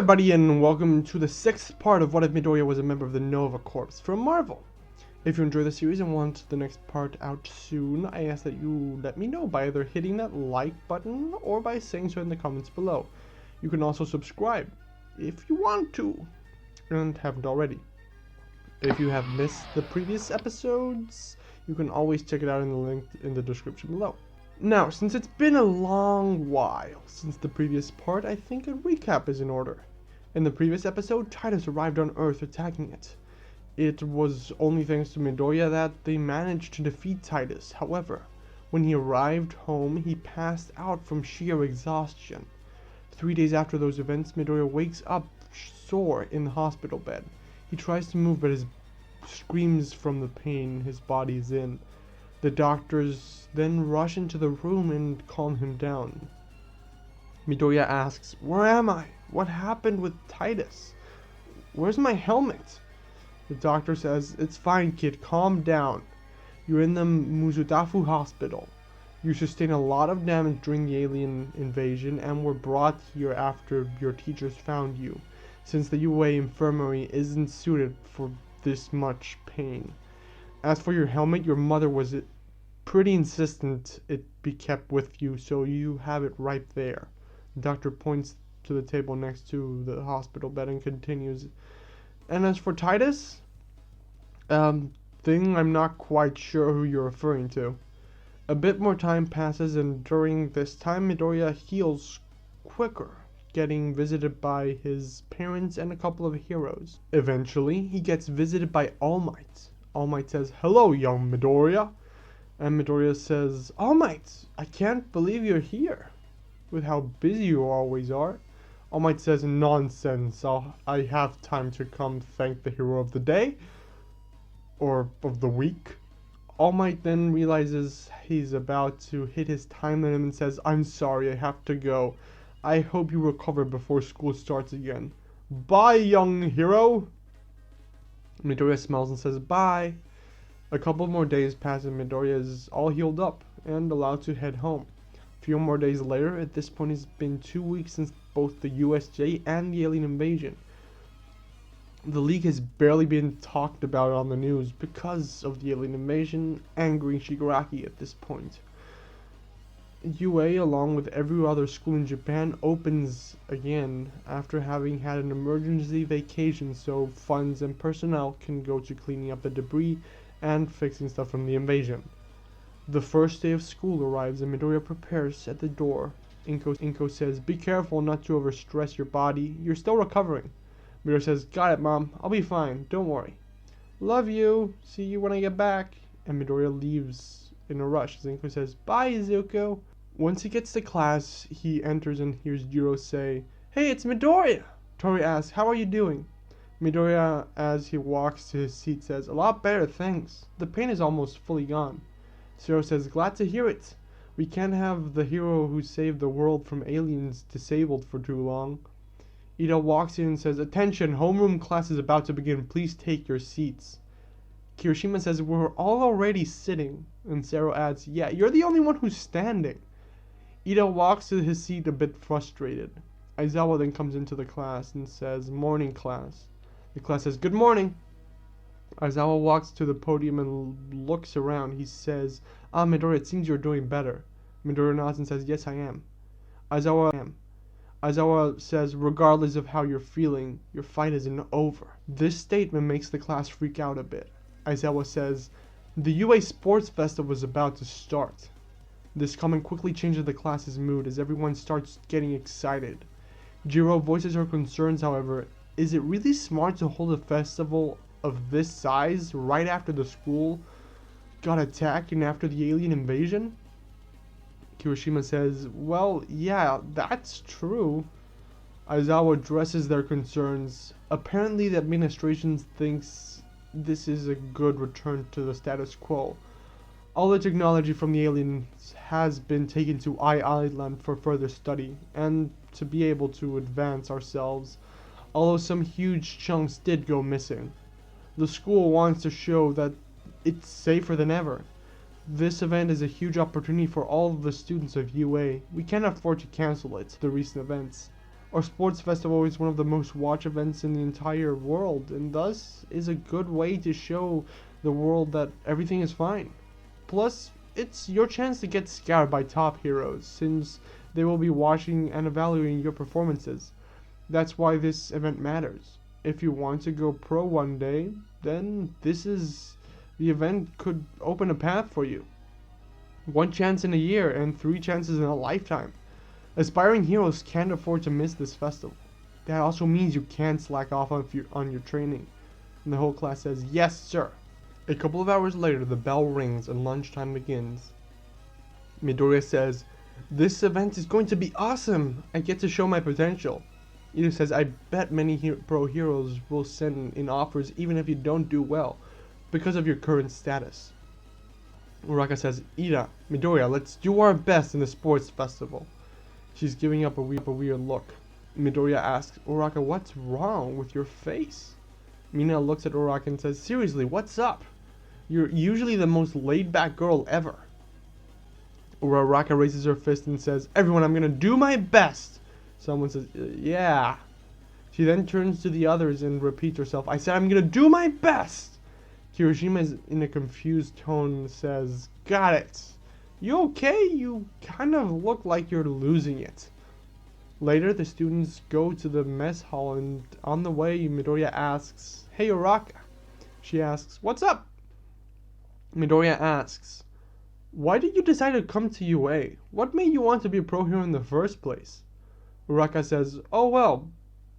everybody, and welcome to the 6th part of What If Midoriya Was a Member of the Nova Corps from Marvel. If you enjoy the series and want the next part out soon, I ask that you let me know by either hitting that like button or by saying so in the comments below. You can also subscribe if you want to, and haven't already. If you have missed the previous episodes, you can always check it out in the link in the description below. Now, since it's been a long while since the previous part, I think a recap is in order. In the previous episode, Titus arrived on Earth attacking it. It was only thanks to Midoriya that they managed to defeat Titus. However, when he arrived home, he passed out from sheer exhaustion. 3 days after those events, Midoriya wakes up sore in the hospital bed. He tries to move, but screams from the pain his body is in. The doctors then rush into the room and calm him down. Midoriya asks, "Where am I? What happened with Titus? Where's my helmet?" The doctor says, "It's fine, kid, calm down. You're in the Muzutafu hospital. You sustained a lot of damage during the alien invasion and were brought here after your teachers found you, since the UA infirmary isn't suited for this much pain. As for your helmet, your mother was pretty insistent it be kept with you, so you have it right there." The doctor points to the table next to the hospital bed and continues, "And as for Titus, thing I'm not quite sure who you're referring to." A bit more time passes, and during this time Midoriya heals quicker, getting visited by his parents and a couple of heroes. Eventually, he gets visited by All Might. All Might says, "Hello, young Midoriya." And Midoriya says, "All Might, I can't believe you're here, with how busy you always are." All Might says, "Nonsense, I have time to come thank the hero of the day, or of the week." All Might then realizes he's about to hit his time limit and says, "I'm sorry, I have to go. I hope you recover before school starts again. Bye, young hero." Midoriya smiles and says bye. A couple more days pass and Midoriya is all healed up and allowed to head home. A few more days later, at this point it's been 2 weeks since both the USJ and the alien invasion. The League has barely been talked about on the news because of the alien invasion angering Shigaraki at this point. UA, along with every other school in Japan, opens again after having had an emergency vacation so funds and personnel can go to cleaning up the debris and fixing stuff from the invasion. The first day of school arrives and Midoriya prepares at the door. Inko says, "Be careful not to overstress your body. You're still recovering." Midoriya says, "Got it, Mom. I'll be fine. Don't worry. Love you. See you when I get back." And Midoriya leaves in a rush as Inko says, "Bye, Izuku." Once he gets to class, he enters and hears Jiro say, "Hey, it's Midoriya." Tori asks, "How are you doing?" Midoriya, as he walks to his seat, says, "A lot better, thanks. The pain is almost fully gone." Zero says, "Glad to hear it. We can't have the hero who saved the world from aliens disabled for too long." Ida walks in and says, "Attention, homeroom class is about to begin. Please take your seats." Kirishima says, "We're all already sitting." And Zero adds, "Yeah, you're the only one who's standing." Ida walks to his seat a bit frustrated. Aizawa then comes into the class and says, "Morning, class." The class says, "Good morning." Aizawa walks to the podium and looks around. He says, Midoriya, it seems you're doing better." Midoriya nods and says, "Yes, I am." Aizawa says, "Regardless of how you're feeling, your fight isn't over." This statement makes the class freak out a bit. Aizawa says, "The UA Sports Festival is about to start." This comment quickly changes the class's mood as everyone starts getting excited. Jiro voices her concerns, however. Is it really smart to hold a festival of this size right after the school got attacked and after the alien invasion? Kirishima says, "Well, yeah, that's true." Aizawa addresses their concerns. Apparently the administration thinks this is a good return to the status quo. All the technology from the aliens has been taken to Island for further study and to be able to advance ourselves, although some huge chunks did go missing. The school wants to show that it's safer than ever. This event is a huge opportunity for all of the students of UA. We can't afford to cancel it, the recent events. Our sports festival is one of the most watched events in the entire world, and thus is a good way to show the world that everything is fine. Plus, it's your chance to get scouted by top heroes, since they will be watching and evaluating your performances. That's why this event matters. If you want to go pro one day, then the event could open a path for you. One chance in a year and 3 chances in a lifetime. Aspiring heroes can't afford to miss this festival. That also means you can't slack off on your training. And the whole class says, yes sir. A couple of hours later, the bell rings and lunchtime begins. Midoriya says, this event is going to be awesome. I get to show my potential. Ida says, I bet many pro heroes will send in offers even if you don't do well, because of your current status. Uraka says, Ida, Midoriya, let's do our best in the sports festival. She's giving up a weird look. Midoriya asks, Uraka, what's wrong with your face? Mina looks at Uraka and says, seriously, what's up? You're usually the most laid-back girl ever. Uraka raises her fist and says, everyone, I'm gonna do my best. Someone says, yeah. She then turns to the others and repeats herself, I said I'm gonna do my best. Kirishima is in a confused tone says, got it. You okay? You kind of look like you're losing it. Later, the students go to the mess hall, and on the way, Midoriya asks, hey Uraka. She asks, what's up? Midoriya asks, why did you decide to come to UA? What made you want to be a pro hero in the first place? Uraka says, oh well,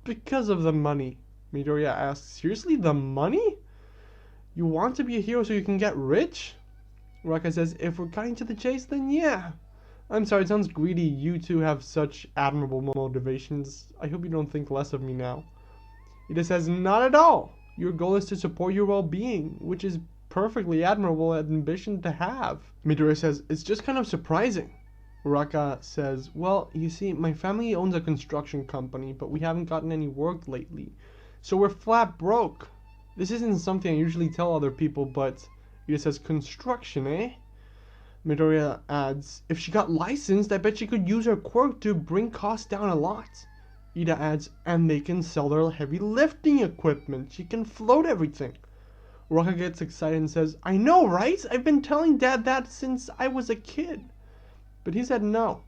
because of the money. Midoriya asks, seriously, the money? You want to be a hero so you can get rich? Uraka says, if we're cutting to the chase, then yeah. I'm sorry, it sounds greedy. You two have such admirable motivations. I hope you don't think less of me now. Ida says, not at all. Your goal is to support your well-being, which is perfectly admirable ambition to have. Midoriya says, it's just kind of surprising. Uraka says, well, you see, my family owns a construction company, but we haven't gotten any work lately. So we're flat broke. This isn't something I usually tell other people, but Ida says, construction, eh? Midoriya adds, if she got licensed, I bet she could use her quirk to bring costs down a lot. Ida adds, and they can sell their heavy lifting equipment. She can float everything. Uraka gets excited and says, I know, right? I've been telling Dad that since I was a kid. But he said no.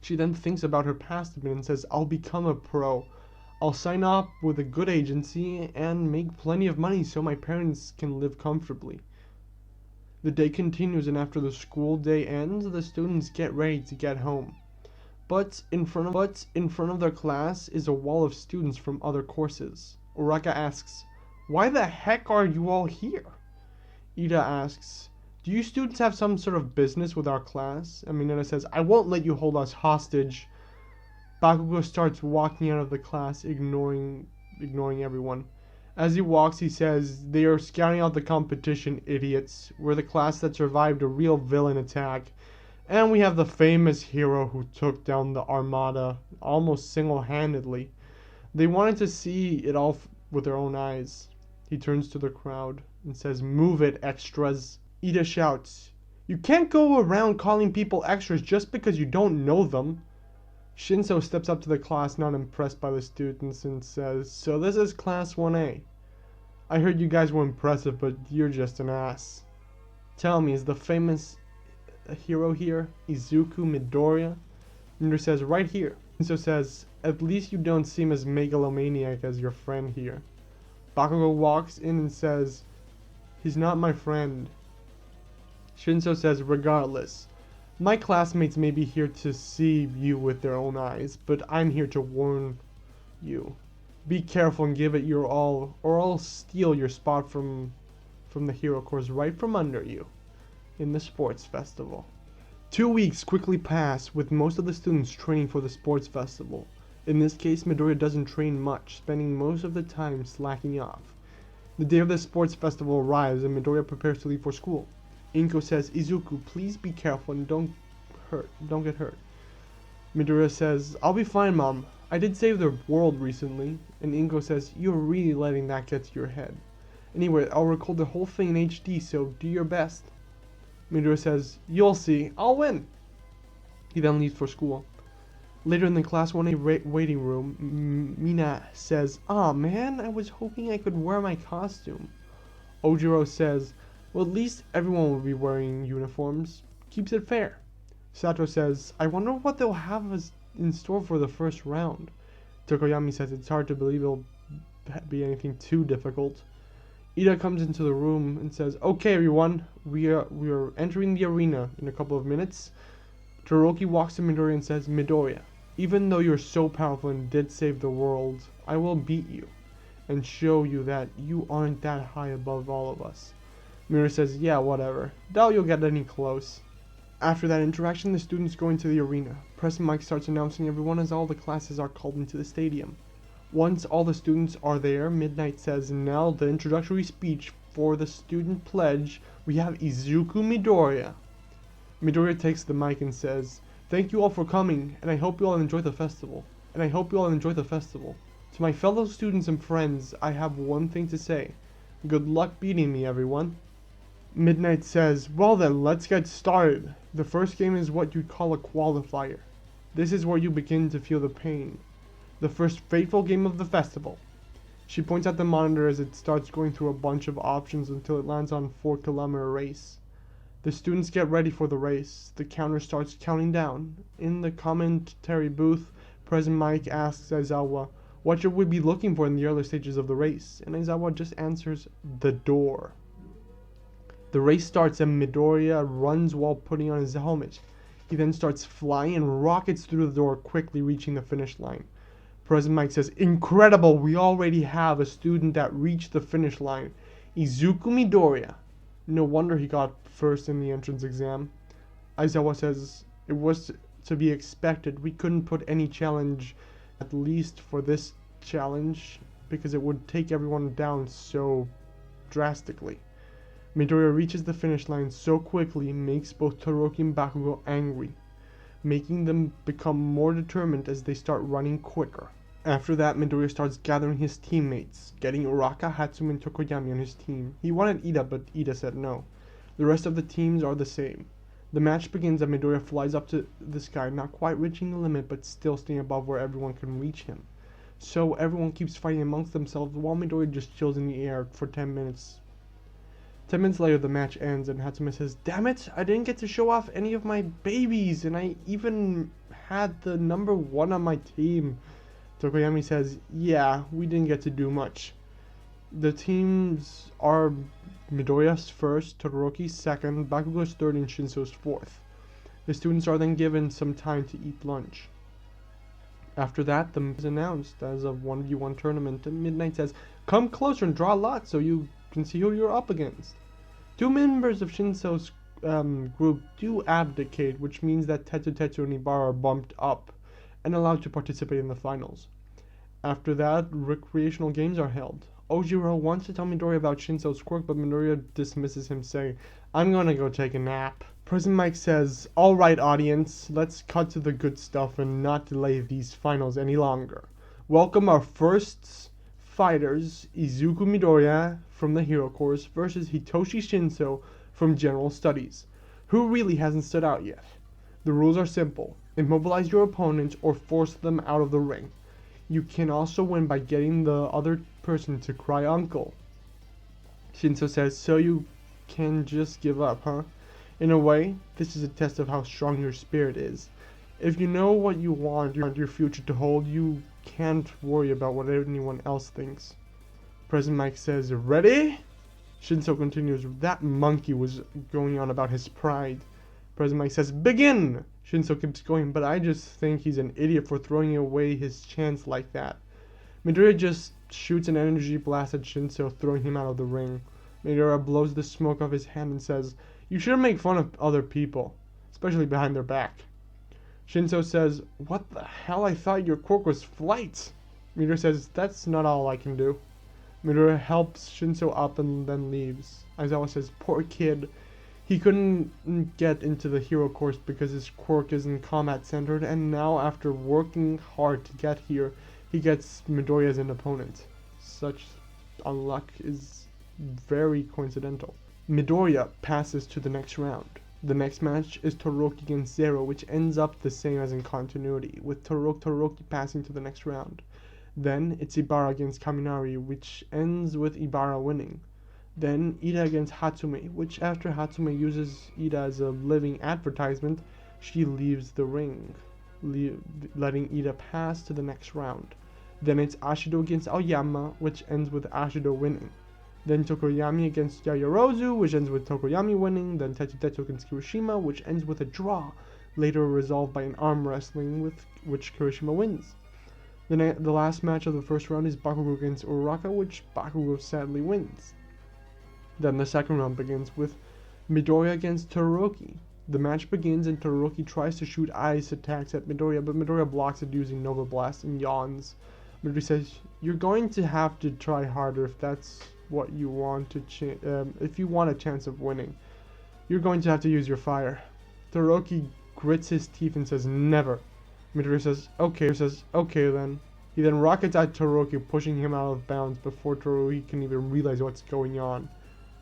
She then thinks about her past a bit and says, I'll become a pro. I'll sign up with a good agency and make plenty of money so my parents can live comfortably. The day continues, and after the school day ends, the students get ready to get home. But in front of their class is a wall of students from other courses. Uraka asks, why the heck are you all here? Ida asks, do you students have some sort of business with our class? And Mineta says, I won't let you hold us hostage. Bakugo starts walking out of the class, ignoring everyone. As he walks, he says, they are scouting out the competition, idiots. We're the class that survived a real villain attack. And we have the famous hero who took down the Armada almost single-handedly. They wanted to see it all with their own eyes. He turns to the crowd and says, move it, extras. Ida shouts, you can't go around calling people extras just because you don't know them. Shinso steps up to the class, not impressed by the students, and says, so this is class 1A. I heard you guys were impressive, but you're just an ass. Tell me, is the famous hero here Izuku Midoriya? Midoriya says, right here. Shinso says, at least you don't seem as megalomaniac as your friend here. Bakugo walks in and says, he's not my friend. Shinso says, regardless, my classmates may be here to see you with their own eyes, but I'm here to warn you. Be careful and give it your all, or I'll steal your spot from the hero course right from under you in the sports festival. 2 weeks quickly pass, with most of the students training for the sports festival. In this case, Midoriya doesn't train much, spending most of the time slacking off. The day of the sports festival arrives, and Midoriya prepares to leave for school. Inko says, Izuku, please be careful and don't get hurt. Midoriya says, I'll be fine, Mom. I did save the world recently. And Inko says, you're really letting that get to your head. Anyway, I'll record the whole thing in HD, so do your best. Midoriya says, you'll see, I'll win. He then leaves for school. Later in the class, one in a waiting room, Mina says, "Aw man, I was hoping I could wear my costume." Ojiro says, "Well, at least everyone will be wearing uniforms. Keeps it fair." Sato says, "I wonder what they'll have us in store for the first round." Tokoyami says it's hard to believe it'll be anything too difficult. Ida comes into the room and says, "Okay everyone, we are entering the arena in a couple of minutes." Todoroki walks to Midoriya and says, "Midoriya, even though you're so powerful and did save the world, I will beat you and show you that you aren't that high above all of us." Midoriya says, "Yeah, whatever. Doubt you'll get any close." After that interaction, the students go into the arena. President Mike starts announcing everyone as all the classes are called into the stadium. Once all the students are there, Midnight says, "Now the introductory speech for the student pledge. We have Izuku Midoriya." Midoriya takes the mic and says, "Thank you all for coming, and I hope you all enjoy the festival. To my fellow students and friends, I have one thing to say. Good luck beating me, everyone." Midnight says, "Well then, let's get started. The first game is what you'd call a qualifier. This is where you begin to feel the pain. The first fateful game of the festival." She points at the monitor as it starts going through a bunch of options until it lands on 4-kilometer race. The students get ready for the race. The counter starts counting down. In the commentary booth, President Mike asks Aizawa, "What should we be looking for in the early stages of the race?" And Aizawa just answers, "The door." The race starts and Midoriya runs while putting on his helmet. He then starts flying and rockets through the door, quickly reaching the finish line. President Mike says, "Incredible, we already have a student that reached the finish line. Izuku Midoriya. No wonder he got first in the entrance exam." Aizawa says, "It was to be expected. We couldn't put any challenge, at least for this challenge, because it would take everyone down so drastically." Midoriya reaches the finish line so quickly makes both Todoroki and Bakugo angry, making them become more determined as they start running quicker. After that, Midoriya starts gathering his teammates, getting Uraka, Hatsumi, and Tokoyami on his team. He wanted Ida, but Ida said no. The rest of the teams are the same. The match begins and Midoriya flies up to the sky, not quite reaching the limit, but still staying above where everyone can reach him. So everyone keeps fighting amongst themselves while Midoriya just chills in the air for 10 minutes. 10 minutes later, the match ends, and Hatsumi says, "Damn it, I didn't get to show off any of my babies, and I even had the number 1 on my team." Tokoyami says, "Yeah, we didn't get to do much." The teams are Midoriya's first, Todoroki's second, Bakugo's third, and Shinso's fourth. The students are then given some time to eat lunch. After that, the match is announced as a 1v1 tournament, and Midnight says, "Come closer and draw a lot so you can see who you're up against." 2 members of Shinso's group do abdicate, which means that Tetsu and Ibara are bumped up and allowed to participate in the finals. After that, recreational games are held. Ojiro wants to tell Midoriya about Shinso's quirk, but Midoriya dismisses him, saying, "I'm gonna go take a nap." President Mike says, "Alright audience, let's cut to the good stuff and not delay these finals any longer. Welcome our first fighters, Izuku Midoriya from the Hero Course versus Hitoshi Shinso from General Studies, who really hasn't stood out yet. The rules are simple. Immobilize your opponent or force them out of the ring. You can also win by getting the other person to cry uncle." Shinso says, "So you can just give up, huh? In a way, this is a test of how strong your spirit is. If you know what you want your future to hold, you can't worry about what anyone else thinks." President Mike says, "Ready?" Shinso continues, "That monkey was going on about his pride." President Mike says, "Begin!" Shinso keeps going, but I just think he's an idiot for throwing away his chance like that. Midoriya just shoots an energy blast at Shinso, throwing him out of the ring. Midoriya blows the smoke off his hand and says, "You shouldn't make fun of other people, especially behind their back." Shinso says, "What the hell, I thought your quirk was flight." Midoriya says, "That's not all I can do." Midoriya helps Shinso up and then leaves. Aizawa says, "Poor kid. He couldn't get into the hero course because his quirk isn't combat centered, and now after working hard to get here, he gets Midoriya as an opponent. Such unluck is very coincidental." Midoriya passes to the next round. The next match is Todoroki against Zero, which ends up the same as in continuity, with Todoroki passing to the next round. Then it's Ibara against Kaminari, which ends with Ibara winning. Then Ida against Hatsume, which after Hatsume uses Ida as a living advertisement, she leaves the ring, letting Ida pass to the next round. Then it's Ashido against Aoyama, which ends with Ashido winning. Then Tokoyami against Yayorozu, which ends with Tokoyami winning. Then Tetsutetsu against Kirishima, which ends with a draw, later resolved by an arm wrestling, with which Kirishima wins. The last match of the first round is Bakugo against Uraraka, which Bakugo sadly wins. Then the second round begins with Midoriya against Todoroki. The match begins and Todoroki tries to shoot ice attacks at Midoriya, but Midoriya blocks it using Nova Blast and yawns. Midoriya says, "You're going to have to try harder if that's what you want to if you want a chance of winning. You're going to have to use your fire." Todoroki grits his teeth and says, "Never." Midoriya says, okay then. He then rockets at Todoroki, pushing him out of bounds before Todoroki can even realize what's going on.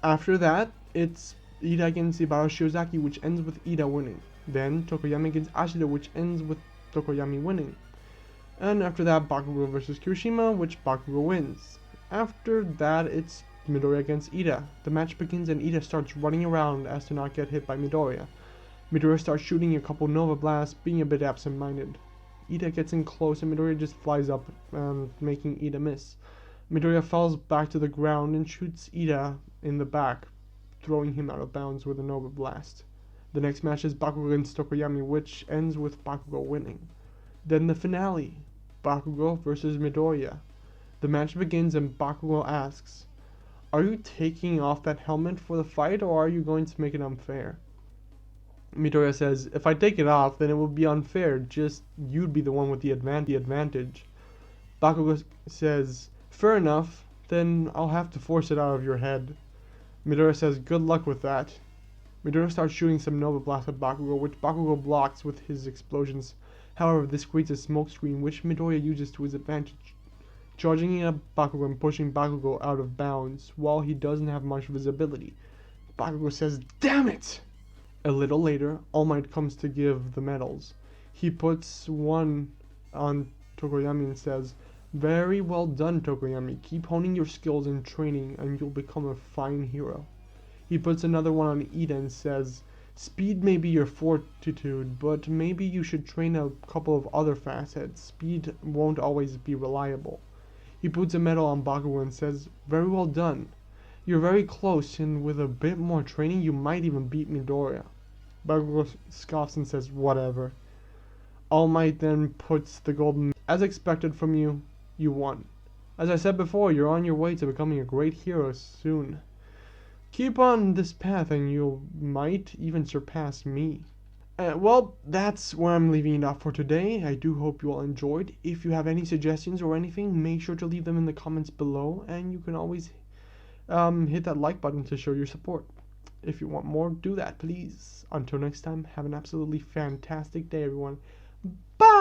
After that, it's Ida against Ibara Shiozaki, which ends with Ida winning. Then Tokoyami against Ashido, which ends with Tokoyami winning. And after that, Bakugo versus Kirishima, which Bakugo wins. After that, it's Midoriya against Ida. The match begins and Ida starts running around as to not get hit by Midoriya. Midoriya starts shooting a couple Nova Blasts, being a bit absent-minded. Ida gets in close and Midoriya just flies up, making Ida miss. Midoriya falls back to the ground and shoots Ida in the back, throwing him out of bounds with a Nova Blast. The next match is Bakugo against Tokoyami, which ends with Bakugo winning. Then the finale, Bakugo versus Midoriya. The match begins and Bakugo asks, "Are you taking off that helmet for the fight, or are you going to make it unfair?" Midoriya says, "If I take it off, then it would be unfair, just you'd be the one with the advantage." Bakugo says, "Fair enough, then I'll have to force it out of your head." Midoriya says, "Good luck with that." Midoriya starts shooting some Nova Blast at Bakugo, which Bakugo blocks with his explosions. However, this creates a smoke screen, which Midoriya uses to his advantage, charging at Bakugo and pushing Bakugo out of bounds, while he doesn't have much visibility. Bakugo says, "Damn it!" A little later, All Might comes to give the medals. He puts one on Tokoyami and says, "Very well done, Tokoyami. Keep honing your skills and training and you'll become a fine hero." He puts another one on Ida and says, "Speed may be your fortitude, but maybe you should train a couple of other facets. Speed won't always be reliable." He puts a medal on Bakugo and says, "Very well done. You're very close, and with a bit more training you might even beat Midoriya." Bakugo scoffs and says, "Whatever." All Might then puts the golden, "As expected from you, you won. As I said before, you're on your way to becoming a great hero soon. Keep on this path and you might even surpass me." Well, that's where I'm leaving it off for today. I do hope you all enjoyed. If you have any suggestions or anything, make sure to leave them in the comments below, and you can always hit that like button to show your support. If you want more, do that, please. Until next time, have an absolutely fantastic day, everyone. Bye!